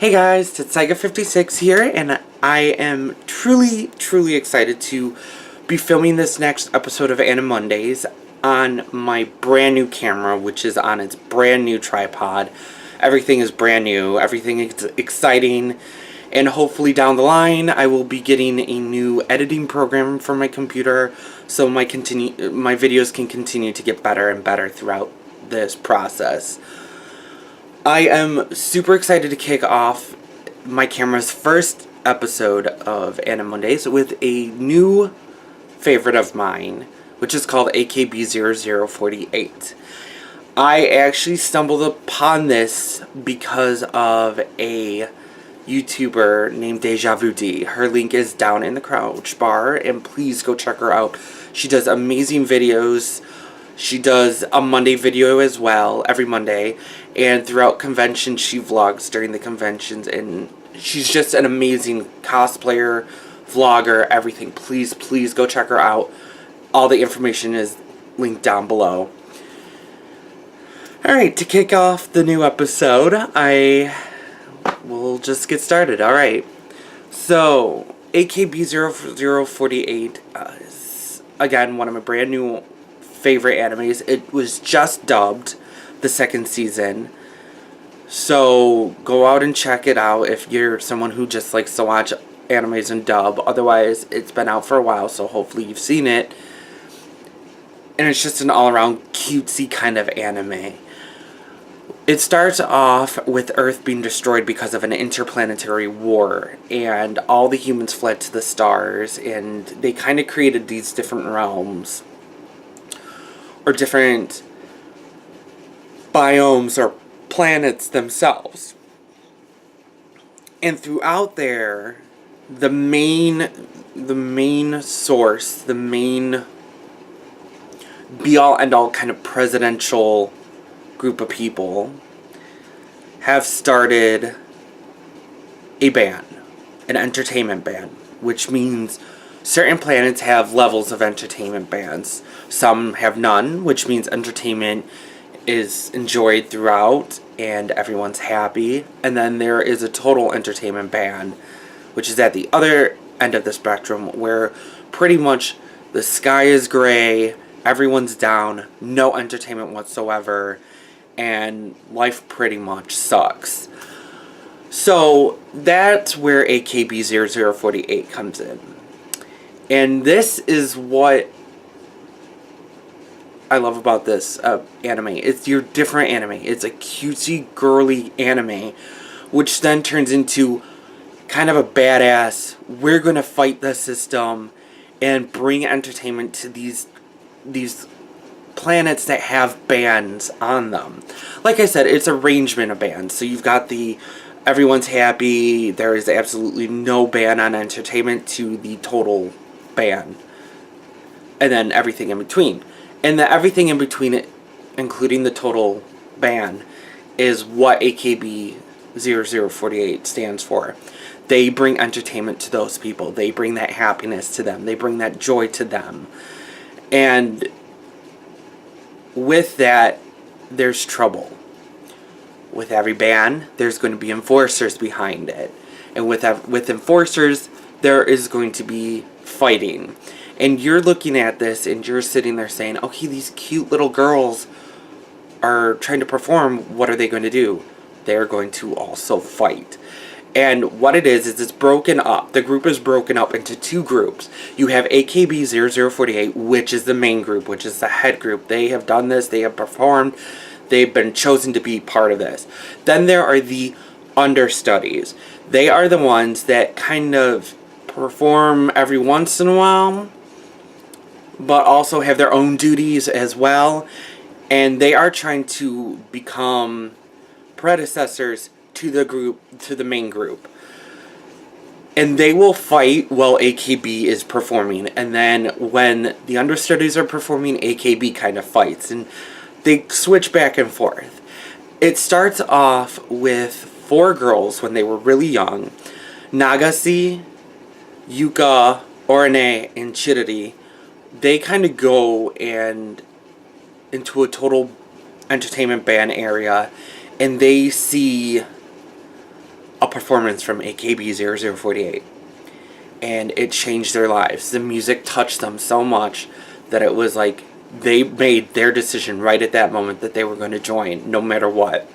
Hey guys, it's Saiga56 here, and I am truly excited to be filming this next episode of Animondays on my brand new camera, which is on its brand new tripod. Everything is brand new, everything is exciting, and hopefully down the line I will be getting a new editing program for my computer so my videos can continue to get better and better throughout this process. I am super excited to kick off my camera's first episode of Animondays with a new favorite of mine, which is called AKB0048. I actually stumbled upon this because of a YouTuber named Deja Vu D. Her link is down in the crouch bar, and please go check her out. She does amazing videos. She does a Monday video as well, every Monday, and throughout conventions she vlogs during the conventions, and she's just an amazing cosplayer, vlogger, everything. Please go check her out. All the information is linked down below. Alright, to kick off the new episode, I will just get started. Alright, so AKB0048 is, again, one of my brand new favorite animes. It was just dubbed the second season, so go out and check it out if you're someone who just likes to watch animes and dub. Otherwise, it's been out for a while, so hopefully you've seen it. And it's just an all-around cutesy kind of anime. It starts off with Earth being destroyed because of an interplanetary war, and all the humans fled to the stars, and they kind of created these different realms or different biomes or planets themselves. And throughout there, the main source, the main be-all end-all kind of presidential group of people have started a ban, an entertainment ban, which means certain planets have levels of entertainment bans. Some have none, which means entertainment is enjoyed throughout and everyone's happy. And then there is a total entertainment ban, which is at the other end of the spectrum, where pretty much the sky is gray, everyone's down, no entertainment whatsoever, and life pretty much sucks. So that's where AKB0048 comes in. And this is what I love about this anime. It's your different anime. It's a cutesy, girly anime, which then turns into kind of a badass, we're going to fight the system and bring entertainment to these planets that have bans on them. Like I said, it's arrangement of bans. So you've got the everyone's happy, there is absolutely no ban on entertainment, to the total ban, and then everything in between. And the everything in between it, including the total ban, is what AKB0048 stands for. They bring entertainment to those people. They bring that happiness to them. They bring that joy to them. And with that, there's trouble. With every ban, there's going to be enforcers behind it. And with enforcers, there is going to be fighting. And you're looking at this and you're sitting there saying, okay, these cute little girls are trying to perform. What are they going to do? They're going to also fight. And what it is it's broken up. The group is broken up into two groups. You have AKB0048, which is the main group, which is the head group. They have done this. They have performed. They've been chosen to be part of this. Then there are the understudies. They are the ones that kind of perform every once in a while, but also have their own duties as well. And they are trying to become predecessors to the group, to the main group. And they will fight while AKB is performing. And then when the understudies are performing, AKB kind of fights. And they switch back and forth. It starts off with 4 girls when they were really young. Nagase, Yuka, Orane, and Chiriri. They kind of go into a total entertainment ban area, and they see a performance from AKB0048. And it changed their lives. The music touched them so much that it was like they made their decision right at that moment that they were going to join, no matter what.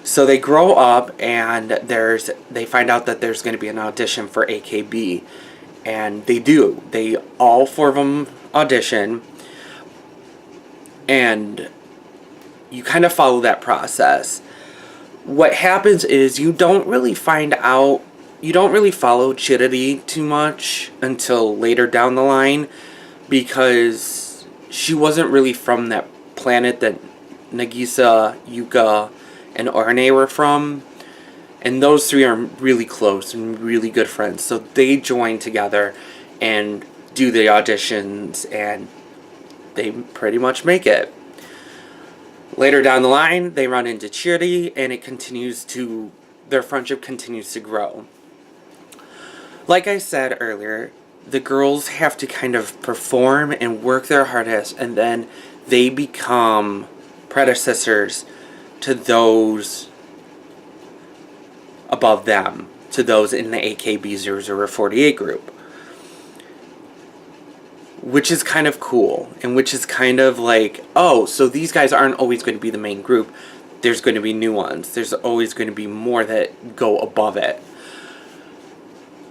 So they grow up, and they find out that there's going to be an audition for AKB. And they do. All 4 of them audition. And you kind of follow that process. What happens is you don't really follow Chirity too much until later down the line, because she wasn't really from that planet that Nagisa, Yuka, and Orne were from. And those 3 are really close and really good friends. So they join together and do the auditions, and they pretty much make it. Later down the line, they run into Chirity, and their friendship continues to grow. Like I said earlier, the girls have to kind of perform and work their hardest, and then they become predecessors to those above them, to those in the AKB0048 group. Which is kind of cool, and which is kind of like, oh, so these guys aren't always going to be the main group. There's going to be new ones. There's always going to be more that go above it.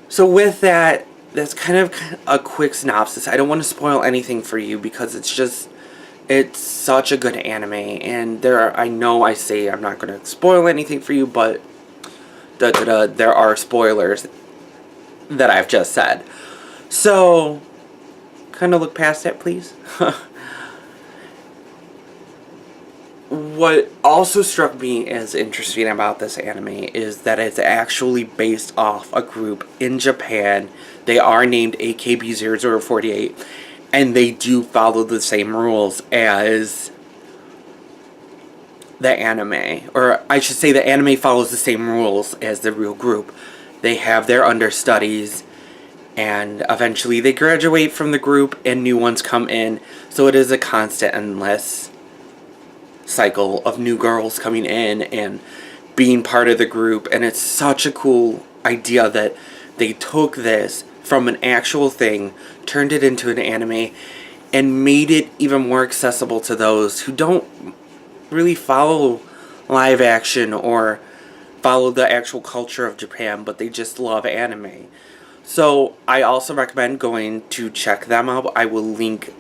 So with that, that's kind of a quick synopsis. I don't want to spoil anything for you, because it's such a good anime, and I know I say I'm not going to spoil anything for you, but there are spoilers that I've just said. So kind of look past that, please. What also struck me as interesting about this anime is that it's actually based off a group in Japan. They are named AKB0048, and they do follow the same rules as the anime. Or I should say the anime follows the same rules as the real group. They have their understudies, and eventually they graduate from the group and new ones come in. So it is a constant, endless cycle of new girls coming in and being part of the group. And it's such a cool idea that they took this from an actual thing, turned it into an anime, and made it even more accessible to those who don't really follow live action or follow the actual culture of Japan, but they just love anime. So I also recommend going to check them out. I will link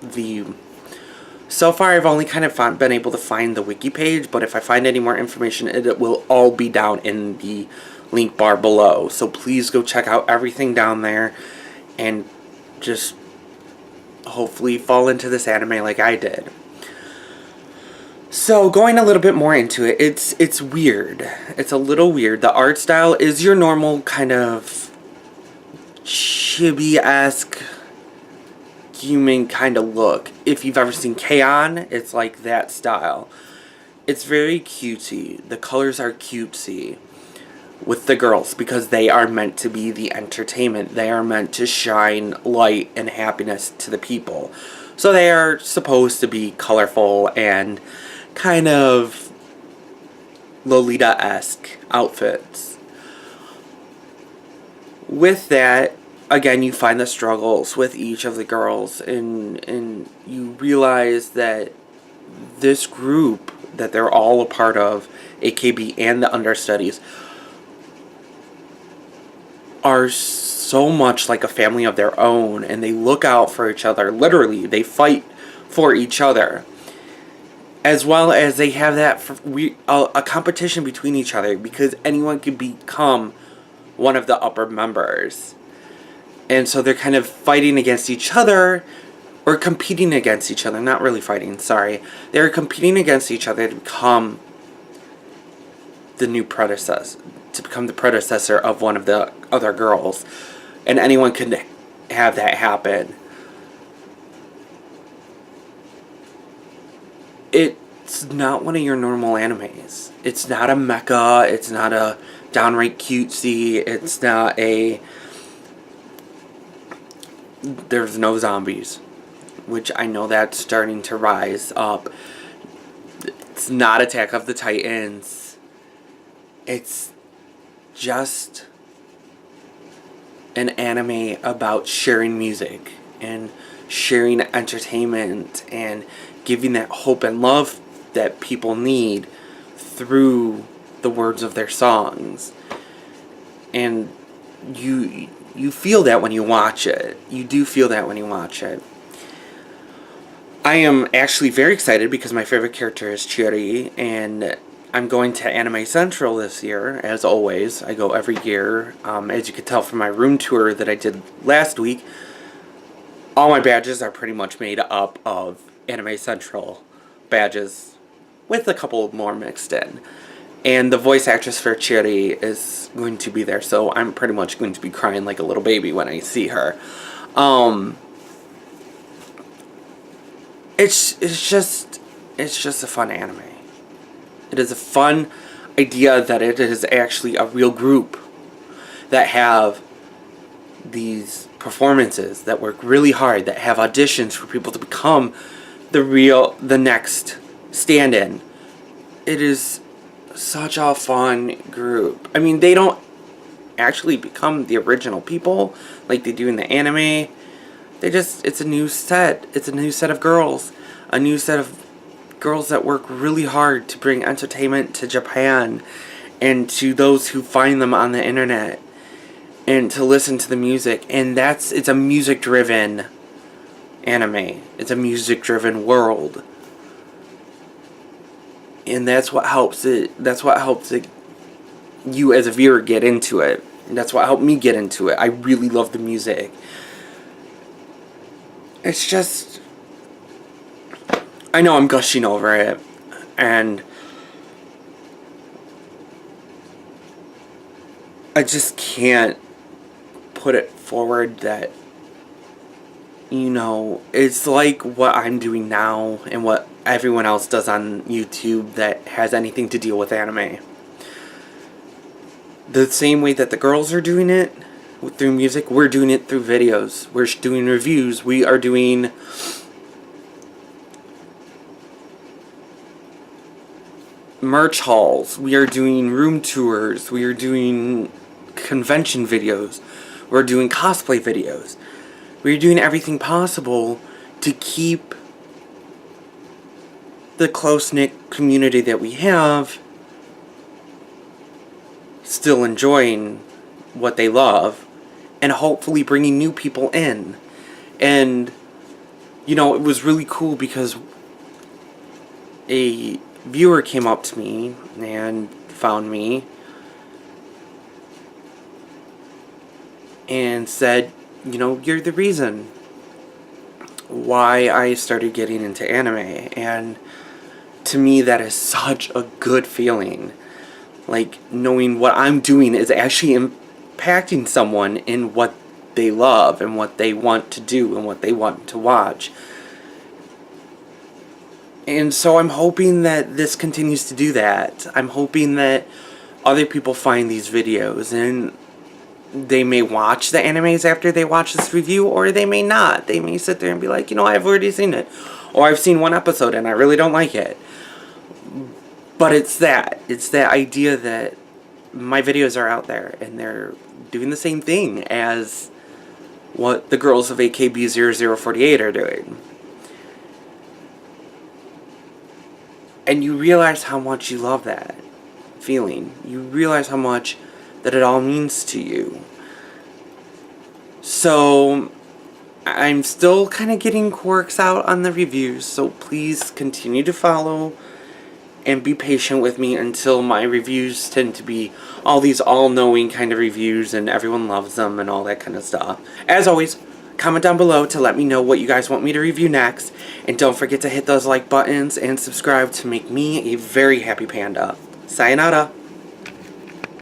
so far I've only kind of been able to find the wiki page, but if I find any more information, it will all be down in the link bar below. So please go check out everything down there, and just hopefully fall into this anime like I did. So going a little bit more into it, it's weird. It's a little weird. The art style is your normal kind of chibi-esque human kind of look. If you've ever seen K-On!, it's like that style. It's very cutesy. The colors are cutesy with the girls, because they are meant to be the entertainment. They are meant to shine light and happiness to the people. So they are supposed to be colorful and kind of Lolita-esque outfits. With that, again, you find the struggles with each of the girls, and you realize that this group that they're all a part of, AKB and the understudies, are so much like a family of their own, and they look out for each other. Literally, they fight for each other, as well as they have a competition between each other, because anyone can become one of the upper members. And so they're kind of fighting against each other, or competing against each other. Not really fighting, sorry. They're competing against each other to become the new predecessor, to become the predecessor of one of the other girls. And anyone can have that happen. It's not one of your normal animes. It's not a mecha. It's not a downright cutesy. It's not a... There's no zombies, which I know that's starting to rise up. It's not Attack of the Titans. It's just an anime about sharing music and sharing entertainment and giving that hope and love that people need through the words of their songs. And you feel that when you watch it. You do feel that when you watch it. I am actually very excited because my favorite character is Chiri, and I'm going to Anime Central this year, as always. I go every year. As you could tell from my room tour that I did last week, all my badges are pretty much made up of Anime Central badges, with a couple more mixed in. And the voice actress for Chiri is going to be there, so I'm pretty much going to be crying like a little baby when I see her. It's just a fun anime. It is a fun idea that it is actually a real group that have these performances, that work really hard, that have auditions for people to become the next stand-in. It is such a fun group. I mean, they don't actually become the original people like they do in the anime. It's a new set. It's a new set of girls. A new set of girls that work really hard to bring entertainment to Japan and to those who find them on the internet and to listen to the music. And it's a music-driven anime. It's a music-driven world. And that's what helps it. That's what helps it, you as a viewer get into it. And that's what helped me get into it. I really love the music. It's just, I know I'm gushing over it, and I just can't put it forward that, it's like what I'm doing now and what everyone else does on YouTube that has anything to deal with anime. The same way that the girls are doing it through music, we're doing it through videos. We're doing reviews. We are doing merch hauls. We are doing room tours. We are doing convention videos. We're doing cosplay videos. We're doing everything possible to keep the close-knit community that we have still enjoying what they love, and hopefully bringing new people in. And, it was really cool because a viewer came up to me and found me and said, you're the reason why I started getting into anime. And to me, that is such a good feeling. Like, knowing what I'm doing is actually impacting someone in what they love and what they want to do and what they want to watch. And so I'm hoping that this continues to do that. I'm hoping that other people find these videos and they may watch the animes after they watch this review, or they may not. They may sit there and be like, I've already seen it. Or I've seen one episode and I really don't like it. But it's that idea that my videos are out there and they're doing the same thing as what the girls of AKB0048 are doing. And you realize how much you love that feeling. You realize how much that it all means to you. So I'm still kind of getting quirks out on the reviews, so please continue to follow and be patient with me until my reviews tend to be all these all-knowing kind of reviews and everyone loves them and all that kind of stuff. As always, comment down below to let me know what you guys want me to review next. And don't forget to hit those like buttons and subscribe to make me a very happy panda. Sayonara!